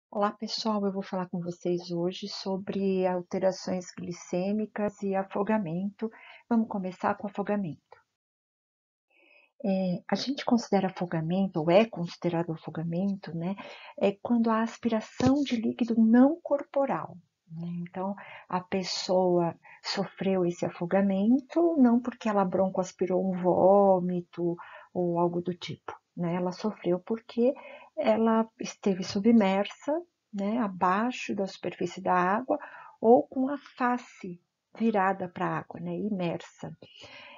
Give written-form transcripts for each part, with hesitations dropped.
Olá pessoal, eu vou falar com vocês hoje sobre alterações glicêmicas e afogamento. Vamos começar com afogamento. A gente considera afogamento, ou é considerado afogamento, né? É quando há aspiração de líquido não corporal, né? Então, a pessoa sofreu esse afogamento não porque ela broncoaspirou um vômito ou algo do tipo, né? Ela sofreu porque ela esteve submersa, né, abaixo da superfície da água ou com a face virada para a água, né, imersa.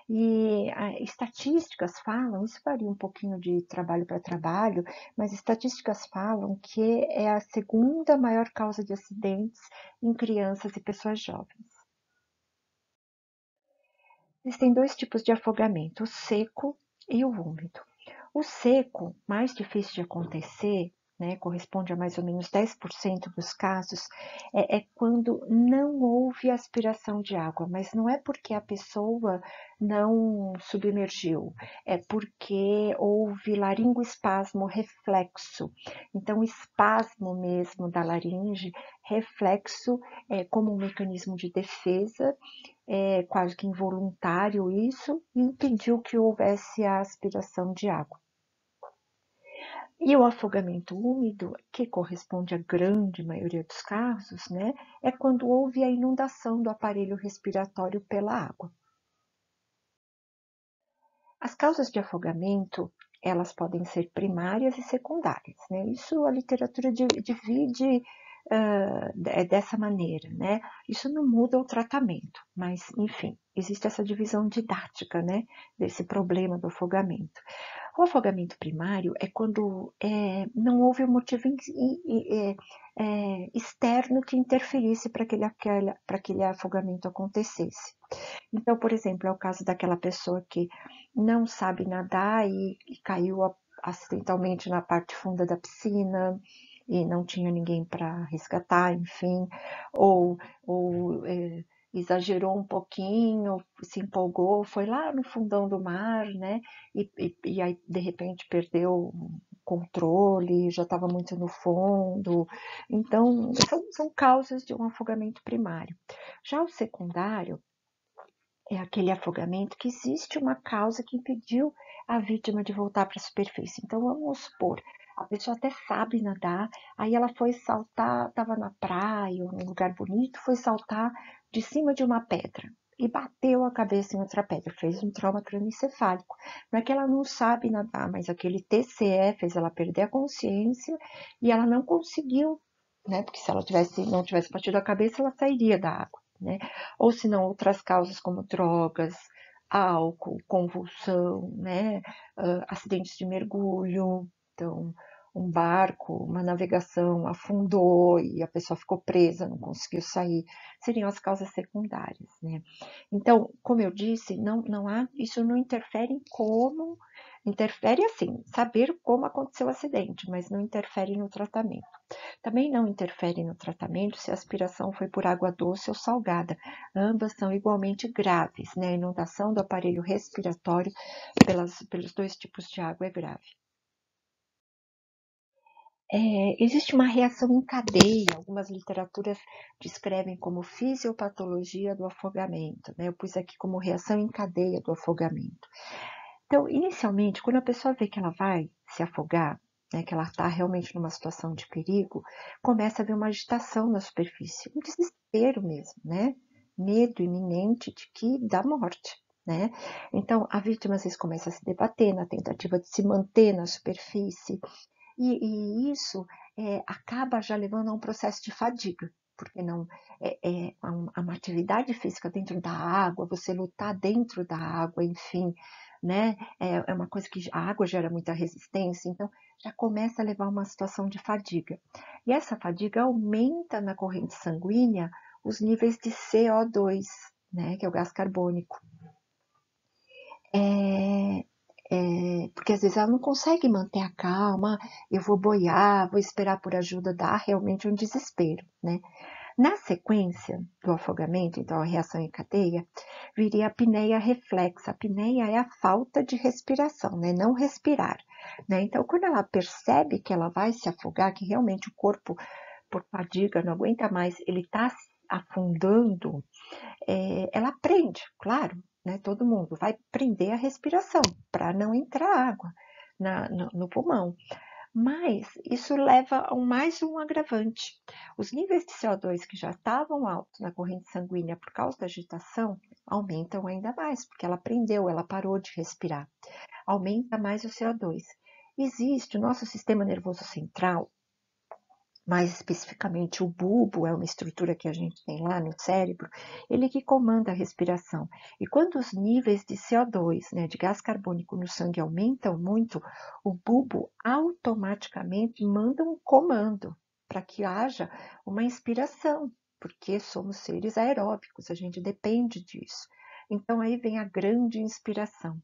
E estatísticas falam, isso varia um pouquinho de trabalho para trabalho, mas estatísticas falam que é a segunda maior causa de acidentes em crianças e pessoas jovens. Existem dois tipos de afogamento, o seco e o úmido. O seco, mais difícil de acontecer, né, corresponde a mais ou menos 10% dos casos, é quando não houve aspiração de água, mas não é porque a pessoa não submergiu, é porque houve laringoespasmo reflexo. Então, o espasmo mesmo da laringe, reflexo, como um mecanismo de defesa, quase que involuntário isso, e impediu que houvesse a aspiração de água. E o afogamento úmido, que corresponde à grande maioria dos casos, né, é quando houve a inundação do aparelho respiratório pela água. As causas de afogamento, elas podem ser primárias e secundárias, né? Isso a literatura divide dessa maneira, né? Isso não muda o tratamento, mas, enfim, existe essa divisão didática, né, desse problema do afogamento. O afogamento primário é quando não houve um motivo externo que interferisse para aquele afogamento acontecesse. Então, por exemplo, é o caso daquela pessoa que não sabe nadar e caiu acidentalmente na parte funda da piscina e não tinha ninguém para resgatar, enfim, ou exagerou um pouquinho, se empolgou, foi lá no fundão do mar, né? E aí, de repente, perdeu o controle, já estava muito no fundo. Então, são causas de um afogamento primário. Já o secundário, é aquele afogamento que existe uma causa que impediu a vítima de voltar para a superfície. Então, vamos supor, a pessoa até sabe nadar, aí ela foi saltar, estava na praia ou num lugar bonito, foi saltar de cima de uma pedra e bateu a cabeça em outra pedra, fez um trauma crânioencefálico. Não é que ela não sabe nadar, mas aquele TCE fez ela perder a consciência e ela não conseguiu, né? Porque se ela não tivesse batido a cabeça, ela sairia da água, né? Ou se não, outras causas como drogas, álcool, convulsão, né? Acidentes de mergulho, então um barco, uma navegação afundou e a pessoa ficou presa, não conseguiu sair, seriam as causas secundárias, né? Então, como eu disse, não há, isso não interfere em como, interfere assim, saber como aconteceu o acidente, mas não interfere no tratamento. Também não interfere no tratamento se a aspiração foi por água doce ou salgada. Ambas são igualmente graves, né? A inundação do aparelho respiratório pelos dois tipos de água é grave. Existe uma reação em cadeia, algumas literaturas descrevem como fisiopatologia do afogamento, né? Eu pus aqui como reação em cadeia do afogamento. Então, inicialmente, quando a pessoa vê que ela vai se afogar, né, que ela está realmente numa situação de perigo, começa a haver uma agitação na superfície, um desespero mesmo, né? Medo iminente de que dá morte, né? Então, a vítima às vezes começa a se debater na tentativa de se manter na superfície, e isso acaba já levando a um processo de fadiga, porque não uma atividade física dentro da água, você lutar dentro da água, enfim, né? É uma coisa que a água gera muita resistência, então já começa a levar a uma situação de fadiga. E essa fadiga aumenta na corrente sanguínea os níveis de CO2, né? Que é o gás carbônico. Porque às vezes ela não consegue manter a calma, eu vou boiar, vou esperar por ajuda, dá realmente um desespero, né? Na sequência do afogamento, então a reação em cadeia, viria a apneia reflexa. A apneia é a falta de respiração, né? Não respirar, né? Então, quando ela percebe que ela vai se afogar, que realmente o corpo, por fadiga, não aguenta mais, ele está afundando, ela prende, claro, né? Todo mundo vai prender a respiração para não entrar água no pulmão. Mas isso leva a mais um agravante. Os níveis de CO2 que já estavam altos na corrente sanguínea por causa da agitação aumentam ainda mais, porque ela prendeu, ela parou de respirar. Aumenta mais o CO2. Existe o nosso sistema nervoso central, mais especificamente o bulbo, é uma estrutura que a gente tem lá no cérebro, ele que comanda a respiração. E quando os níveis de CO2, né, de gás carbônico no sangue aumentam muito, o bulbo automaticamente manda um comando para que haja uma inspiração, porque somos seres aeróbicos, a gente depende disso. Então aí vem a grande inspiração.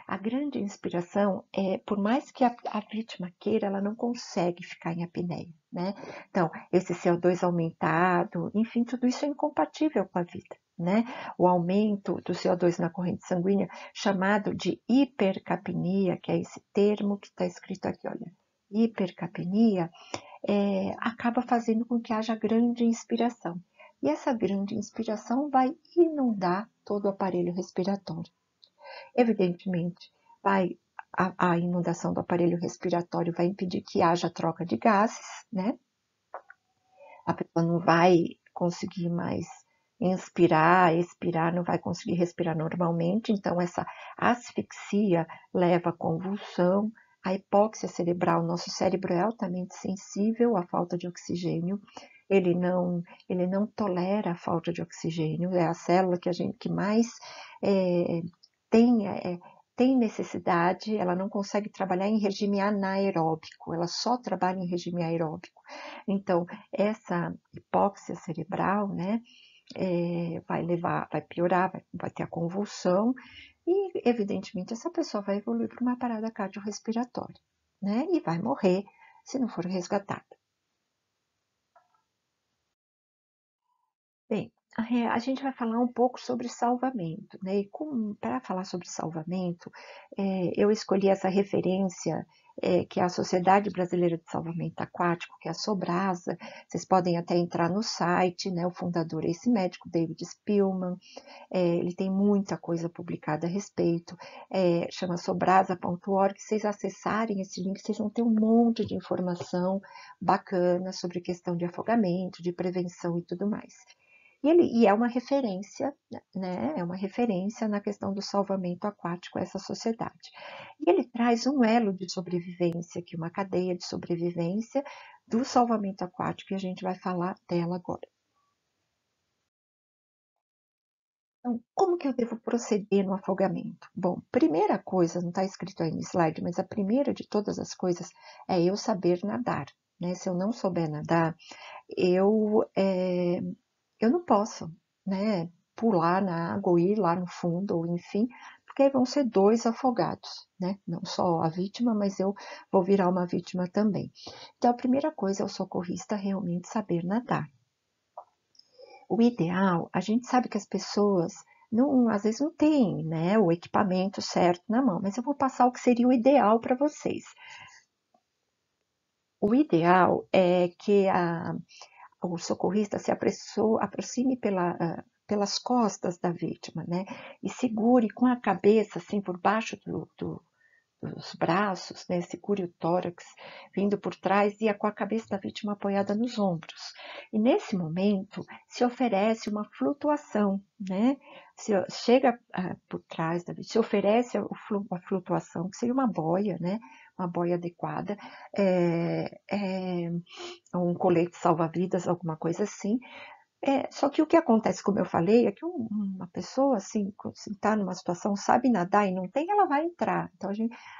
A grande inspiração é, por mais que a vítima queira, ela não consegue ficar em apneia, né? Então, esse CO2 aumentado, enfim, tudo isso é incompatível com a vida, né? O aumento do CO2 na corrente sanguínea, chamado de hipercapnia, que é esse termo que está escrito aqui, olha, hipercapnia, acaba fazendo com que haja grande inspiração. E essa grande inspiração vai inundar todo o aparelho respiratório. Evidentemente, a inundação do aparelho respiratório vai impedir que haja troca de gases, né? A pessoa não vai conseguir mais inspirar, expirar, não vai conseguir respirar normalmente, então essa asfixia leva a convulsão, a hipóxia cerebral. Nosso cérebro é altamente sensível à falta de oxigênio, ele não tolera a falta de oxigênio, é a célula que mais tem, tem necessidade, ela não consegue trabalhar em regime anaeróbico, ela só trabalha em regime aeróbico. Então, essa hipóxia cerebral, né, vai piorar, vai ter a convulsão e, evidentemente, essa pessoa vai evoluir para uma parada cardiorrespiratória, né, e vai morrer se não for resgatada. Bem, a gente vai falar um pouco sobre salvamento, né? E para falar sobre salvamento, eu escolhi essa referência, que é a Sociedade Brasileira de Salvamento Aquático, que é a Sobrasa. Vocês podem até entrar no site, né? O fundador é esse médico, David Spillman. Ele tem muita coisa publicada a respeito. Chama sobrasa.org. Se vocês acessarem esse link, vocês vão ter um monte de informação bacana sobre questão de afogamento, de prevenção e tudo mais. E é uma referência, né? É uma referência na questão do salvamento aquático, essa sociedade. E ele traz um elo de sobrevivência, aqui, uma cadeia de sobrevivência do salvamento aquático, e a gente vai falar dela agora. Então, como que eu devo proceder no afogamento? Bom, primeira coisa, não está escrito aí no slide, mas a primeira de todas as coisas é eu saber nadar, né? Se eu não souber nadar, eu não posso, né, pular na água ou ir lá no fundo, ou enfim, porque aí vão ser dois afogados, né? Não só a vítima, mas eu vou virar uma vítima também. Então, a primeira coisa é o socorrista realmente saber nadar. O ideal, a gente sabe que as pessoas às vezes não têm, né, o equipamento certo na mão, mas eu vou passar o que seria o ideal para vocês. O ideal é que o socorrista se aproxime pelas costas da vítima, né? E segure com a cabeça assim por baixo dos braços, né? Segure o tórax vindo por trás e com a cabeça da vítima apoiada nos ombros. E nesse momento se oferece uma flutuação, né? Chega por trás da vítima, se oferece a flutuação, que seria uma boia, né? Uma boia adequada, um colete salva-vidas, alguma coisa assim. Só que o que acontece, como eu falei, é que uma pessoa, assim, se está numa situação, sabe nadar e não tem, ela vai entrar. Então,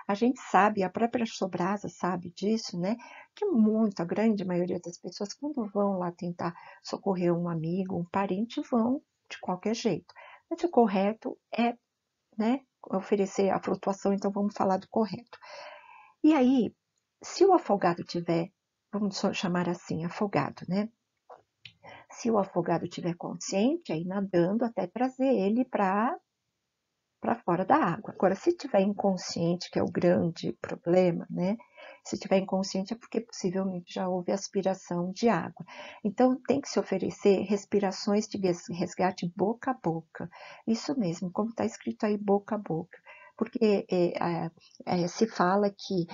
a gente sabe, a própria Sobrasa sabe disso, né? Que a grande maioria das pessoas, quando vão lá tentar socorrer um amigo, um parente, vão de qualquer jeito. Mas o correto é, né, oferecer a flutuação, então vamos falar do correto. E aí, se o afogado tiver, vamos chamar assim, afogado, né? Se o afogado estiver consciente, aí nadando até trazer ele para fora da água. Agora, se estiver inconsciente, que é o grande problema, né? Se estiver inconsciente é porque possivelmente já houve aspiração de água. Então, tem que se oferecer respirações de resgate boca a boca. Isso mesmo, como está escrito aí, boca a boca. Porque se fala que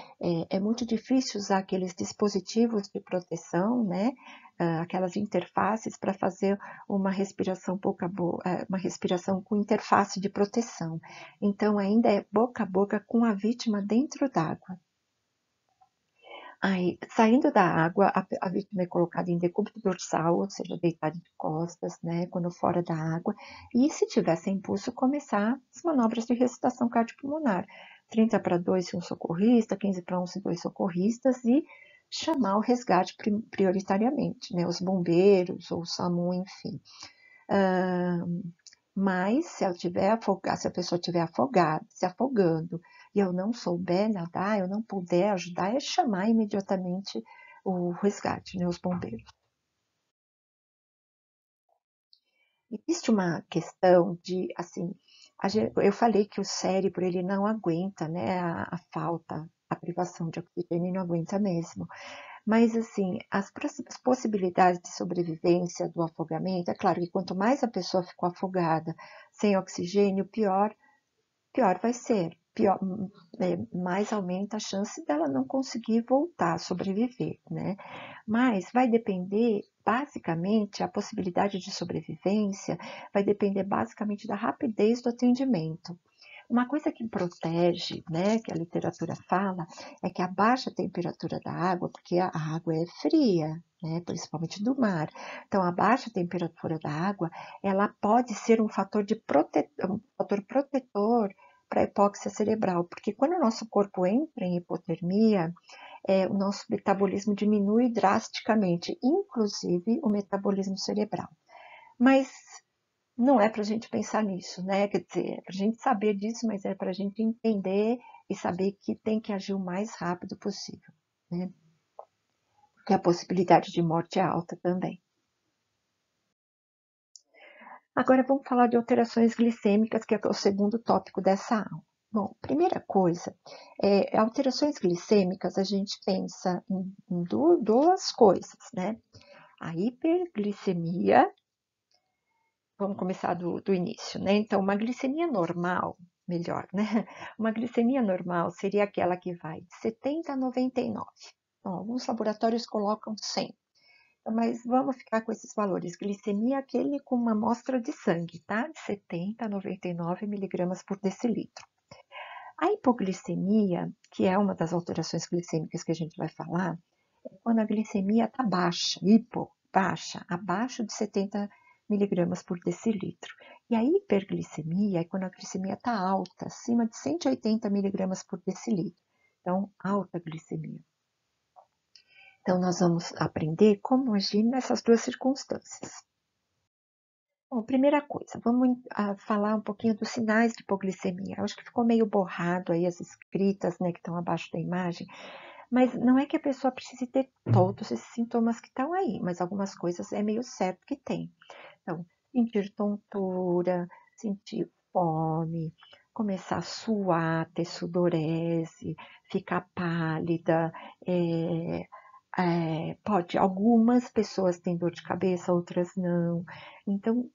é muito difícil usar aqueles dispositivos de proteção, né? Aquelas interfaces para fazer uma respiração boca a boca, uma respiração com interface de proteção. Então, ainda é boca a boca com a vítima dentro d'água. Aí, saindo da água, a vítima é colocada em decúbito dorsal, ou seja, deitada de costas, né, quando fora da água. E se tiver sem pulso, começar as manobras de ressuscitação cardiopulmonar. 30 para 2 se um socorrista, 15 para 1 se 2 socorristas, e chamar o resgate prioritariamente, né, os bombeiros ou o SAMU, enfim. Mas se se a pessoa estiver afogada, se afogando, e eu não souber nadar, eu não puder ajudar, é chamar imediatamente o resgate, né, os bombeiros. Existe uma questão de, assim, eu falei que o cérebro ele não aguenta, né, a falta, a privação de oxigênio não aguenta mesmo. Mas, assim, as possibilidades de sobrevivência do afogamento, é claro que quanto mais a pessoa ficou afogada sem oxigênio, pior vai ser. Mais aumenta a chance dela não conseguir voltar a sobreviver, né? Mas vai depender, basicamente, a possibilidade de sobrevivência vai depender basicamente da rapidez do atendimento. Uma coisa que protege, né, que a literatura fala, é que a baixa temperatura da água, porque a água é fria, né, principalmente do mar. Então, a baixa temperatura da água, ela pode ser um fator um fator protetor para a hipóxia cerebral, porque quando o nosso corpo entra em hipotermia, o nosso metabolismo diminui drasticamente, inclusive o metabolismo cerebral. Mas não é para a gente pensar nisso, né? Quer dizer, é para a gente saber disso, mas é para a gente entender e saber que tem que agir o mais rápido possível, né? Porque a possibilidade de morte é alta também. Agora vamos falar de alterações glicêmicas, que é o segundo tópico dessa aula. Bom, primeira coisa, alterações glicêmicas, a gente pensa em duas coisas, né? A hiperglicemia, vamos começar do início, né? Então, uma glicemia normal, melhor, né? Uma glicemia normal seria aquela que vai de 70 a 99. Então, alguns laboratórios colocam 100. Mas vamos ficar com esses valores. Glicemia é aquele com uma amostra de sangue, tá? De 70 a 99 miligramas por decilitro. A hipoglicemia, que é uma das alterações glicêmicas que a gente vai falar, é quando a glicemia está baixa, baixa, abaixo de 70 miligramas por decilitro. E a hiperglicemia é quando a glicemia está alta, acima de 180 miligramas por decilitro. Então, alta glicemia. Então, nós vamos aprender como agir nessas duas circunstâncias. Bom, primeira coisa, vamos falar um pouquinho dos sinais de hipoglicemia. Eu acho que ficou meio borrado aí as escritas, né, que estão abaixo da imagem, mas não é que a pessoa precise ter todos esses sintomas que estão aí, mas algumas coisas é meio certo que tem. Então, sentir tontura, sentir fome, começar a suar, ter sudorese, ficar pálida, algumas pessoas têm dor de cabeça, outras não. Então,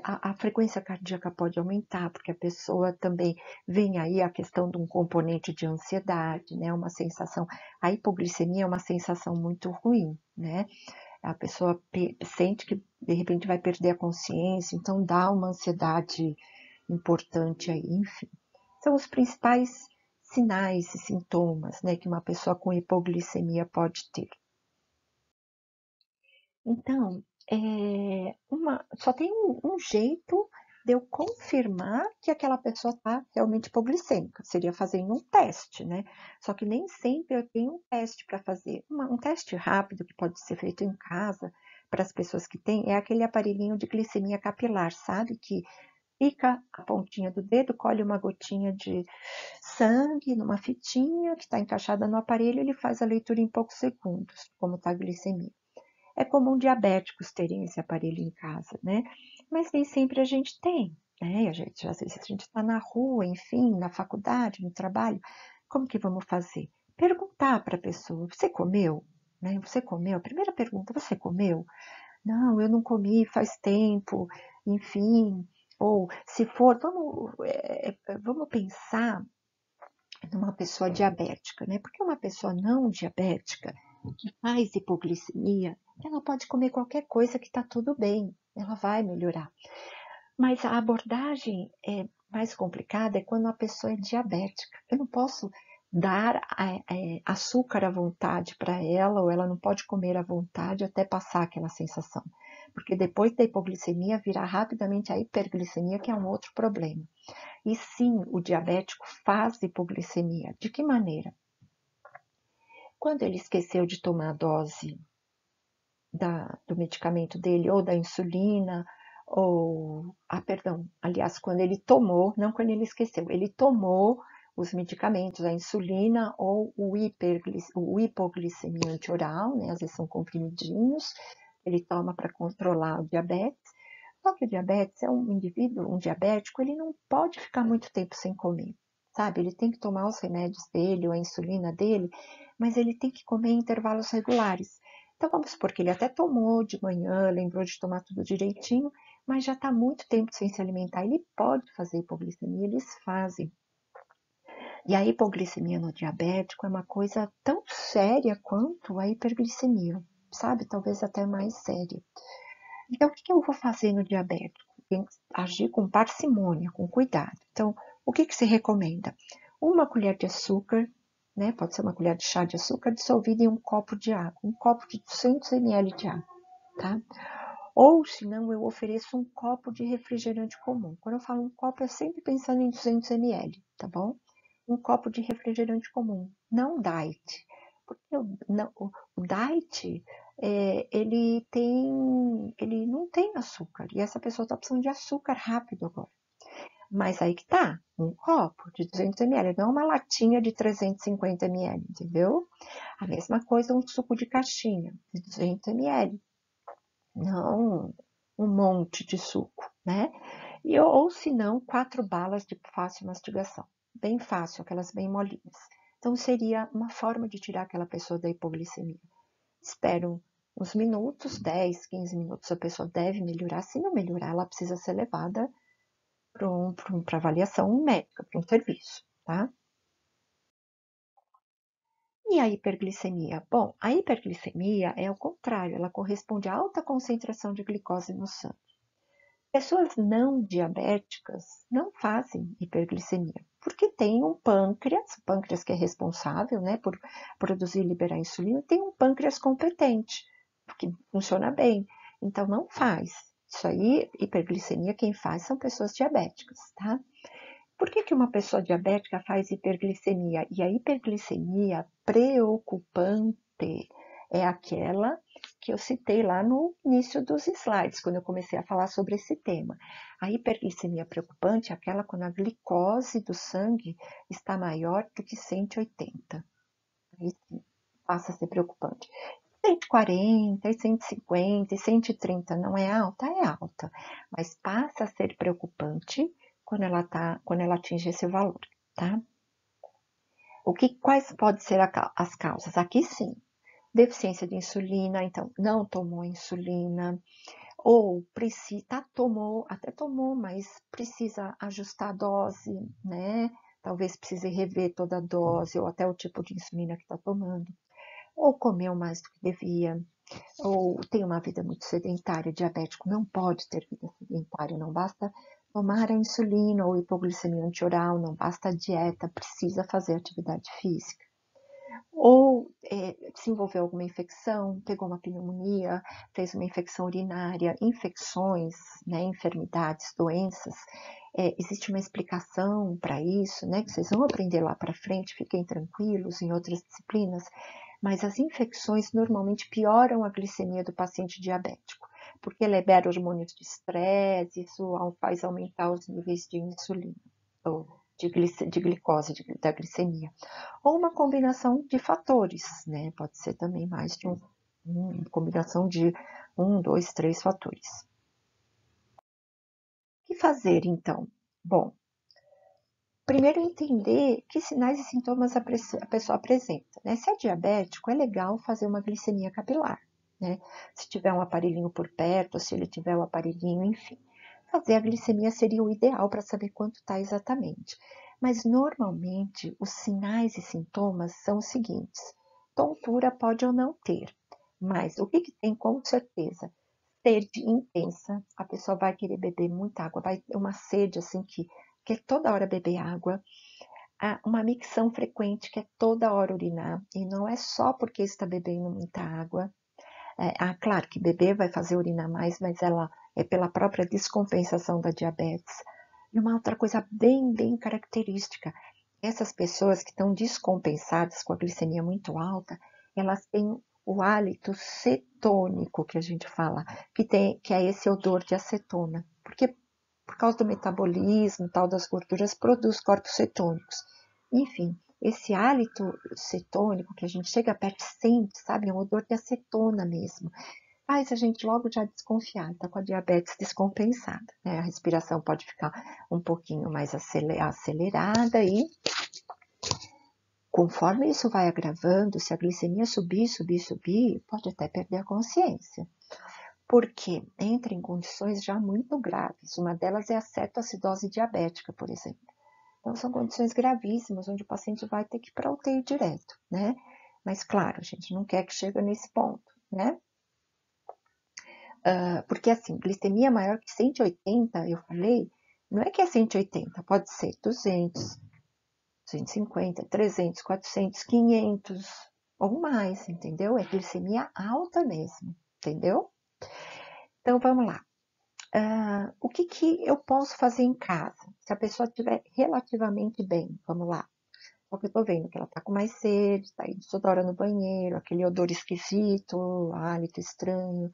a frequência cardíaca pode aumentar, porque a pessoa também vem aí a questão de um componente de ansiedade, né? Uma sensação, a hipoglicemia é uma sensação muito ruim, né? A pessoa sente que de repente vai perder a consciência, então dá uma ansiedade importante aí, enfim. São os principais sinais e sintomas, né, que uma pessoa com hipoglicemia pode ter. Então, só tem um jeito de eu confirmar que aquela pessoa está realmente hipoglicêmica, seria fazendo um teste, né? Só que nem sempre eu tenho um teste para fazer. Um teste rápido que pode ser feito em casa para as pessoas que têm é aquele aparelhinho de glicemia capilar, sabe? Que pica a pontinha do dedo, colhe uma gotinha de sangue numa fitinha que está encaixada no aparelho, ele faz a leitura em poucos segundos, como está a glicemia. É comum diabéticos terem esse aparelho em casa, né? Mas nem sempre a gente tem, né? Às vezes a gente está na rua, enfim, na faculdade, no trabalho. Como que vamos fazer? Perguntar para a pessoa: você comeu? Né? Você comeu? Primeira pergunta: você comeu? Não, eu não comi faz tempo, enfim. Ou se for, vamos pensar numa pessoa diabética, né? Porque uma pessoa não diabética que faz hipoglicemia, ela pode comer qualquer coisa que está tudo bem, ela vai melhorar. Mas a abordagem mais complicada é quando a pessoa é diabética. Eu não posso dar açúcar à vontade para ela, ou ela não pode comer à vontade até passar aquela sensação. Porque depois da hipoglicemia virá rapidamente a hiperglicemia, que é um outro problema. E sim, o diabético faz hipoglicemia. De que maneira? Quando ele esqueceu de tomar a dose do medicamento dele, ou da insulina, aliás, quando ele tomou, não quando ele esqueceu, ele tomou os medicamentos, a insulina ou o hipoglicemia antioral, né? Às vezes são comprimidinhos, ele toma para controlar o diabetes. Só que o diabetes é um indivíduo, um diabético, ele não pode ficar muito tempo sem comer, sabe? Ele tem que tomar os remédios dele, ou a insulina dele, mas ele tem que comer em intervalos regulares. Então vamos supor que ele até tomou de manhã, lembrou de tomar tudo direitinho, mas já está muito tempo sem se alimentar. Ele pode fazer hipoglicemia, eles fazem. E a hipoglicemia no diabético é uma coisa tão séria quanto a hiperglicemia, sabe? Talvez até mais séria. Então, o que eu vou fazer no diabético? Tem que agir com parcimônia, com cuidado. Então, o que se recomenda? Uma colher de açúcar, né? Pode ser uma colher de chá de açúcar dissolvida em um copo de água, um copo de 200 ml de água, tá? Ou, se não, eu ofereço um copo de refrigerante comum. Quando eu falo um copo, é sempre pensando em 200 ml, tá bom? Um copo de refrigerante comum, não diet. Porque o diet, ele não tem açúcar. E essa pessoa está precisando de açúcar rápido agora. Mas aí que tá, um copo de 200 ml, não uma latinha de 350 ml, entendeu? A mesma coisa um suco de caixinha, de 200 ml. Não um monte de suco, né? Ou se não, 4 balas de fácil mastigação. Bem fácil, aquelas bem molinhas. Então, seria uma forma de tirar aquela pessoa da hipoglicemia. Espero uns minutos, 10, 15 minutos, a pessoa deve melhorar. Se não melhorar, ela precisa ser levada para avaliação médica, para um serviço, tá? E a hiperglicemia? Bom, a hiperglicemia é o contrário, ela corresponde a alta concentração de glicose no sangue. Pessoas não diabéticas não fazem hiperglicemia, porque tem um pâncreas, o pâncreas que é responsável, né, por produzir e liberar insulina, tem um pâncreas competente, que funciona bem. Então, não faz. Isso aí, hiperglicemia, quem faz são pessoas diabéticas, tá? Por que uma pessoa diabética faz hiperglicemia? E a hiperglicemia preocupante é aquela que eu citei lá no início dos slides, quando eu comecei a falar sobre esse tema. A hiperglicemia preocupante é aquela quando a glicose do sangue está maior do que 180. Aí sim, passa a ser preocupante. 140, 150, 130 não é alta? É alta, mas passa a ser preocupante quando ela atinge esse valor, tá? Quais podem ser as causas? Aqui sim, deficiência de insulina, então não tomou insulina, ou precisa, até tomou, mas precisa ajustar a dose, né? Talvez precise rever toda a dose, ou até o tipo de insulina que está tomando, ou comeu mais do que devia, ou tem uma vida muito sedentária, diabético não pode ter vida sedentária, não basta tomar a insulina ou hipoglicemia antioral, não basta a dieta, precisa fazer atividade física. Ou desenvolveu alguma infecção, pegou uma pneumonia, fez uma infecção urinária, infecções, né, enfermidades, doenças. Existe uma explicação para isso, né, que vocês vão aprender lá para frente, fiquem tranquilos em outras disciplinas, mas as infecções normalmente pioram a glicemia do paciente diabético, porque libera hormônios de estresse, isso faz aumentar os níveis de insulina, ou de glicose, da glicemia. Ou uma combinação de fatores, né? Pode ser também mais de um. Combinação de 2, 3 fatores. O que fazer, então? Bom, primeiro entender que sinais e sintomas a pessoa apresenta, né? Se é diabético, é legal fazer uma glicemia capilar, né? Se tiver um aparelhinho por perto, se ele tiver o aparelhinho, enfim. Fazer a glicemia seria o ideal para saber quanto está exatamente. Mas normalmente os sinais e sintomas são os seguintes: tontura pode ou não ter, mas o que tem com certeza? Sede intensa, a pessoa vai querer beber muita água, vai ter uma sede assim que quer toda hora beber água, uma micção frequente, que é toda hora urinar, e não é só porque está bebendo muita água. Claro que beber vai fazer urinar mais, mas ela é pela própria descompensação da diabetes. E uma outra coisa bem característica, essas pessoas que estão descompensadas com a glicemia muito alta, elas têm o hálito cetônico, que a gente fala, que é esse odor de acetona, porque por causa do metabolismo tal das gorduras, produz corpos cetônicos. Enfim, esse hálito cetônico que a gente chega perto e sente, sabe, é um odor de acetona mesmo, faz a gente logo já desconfiar, está com a diabetes descompensada, né? A respiração pode ficar um pouquinho mais acelerada e conforme isso vai agravando, se a glicemia subir, pode até perder a consciência. Porque entra em condições já muito graves. Uma delas é a cetoacidose diabética, por exemplo. Então, são condições gravíssimas, onde o paciente vai ter que ir para UTI direto, né? Mas, claro, a gente não quer que chegue nesse ponto, né? Porque, assim, glicemia maior que 180, eu falei, não é que é 180, pode ser 200, 250, 300, 400, 500 ou mais, entendeu? É glicemia alta mesmo, entendeu? Então, vamos lá. O que eu posso fazer em casa? Se a pessoa estiver relativamente bem, vamos lá. Só que eu tô vendo que ela tá com mais sede, tá indo toda hora no banheiro, aquele odor esquisito, hálito estranho.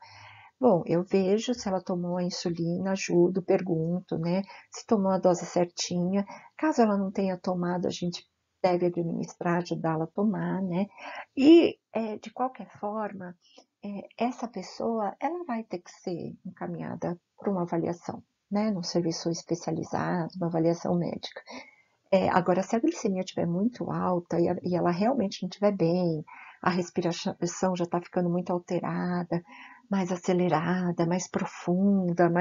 Bom, eu vejo se ela tomou a insulina, ajudo, pergunto, né? Se tomou a dose certinha. Caso ela não tenha tomado, a gente deve administrar, ajudá-la a tomar, né? E, de qualquer forma, essa pessoa, ela vai ter que ser encaminhada para uma avaliação, né? Num serviço especializado, uma avaliação médica. Agora, se a glicemia estiver muito alta e ela realmente não estiver bem, a respiração já está ficando muito alterada, mais acelerada, mais profunda,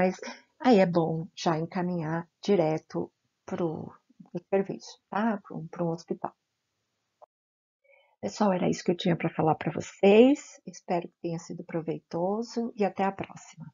aí é bom já encaminhar direto para o serviço, tá? Para um hospital. Pessoal, era isso que eu tinha para falar para vocês. Espero que tenha sido proveitoso e até a próxima.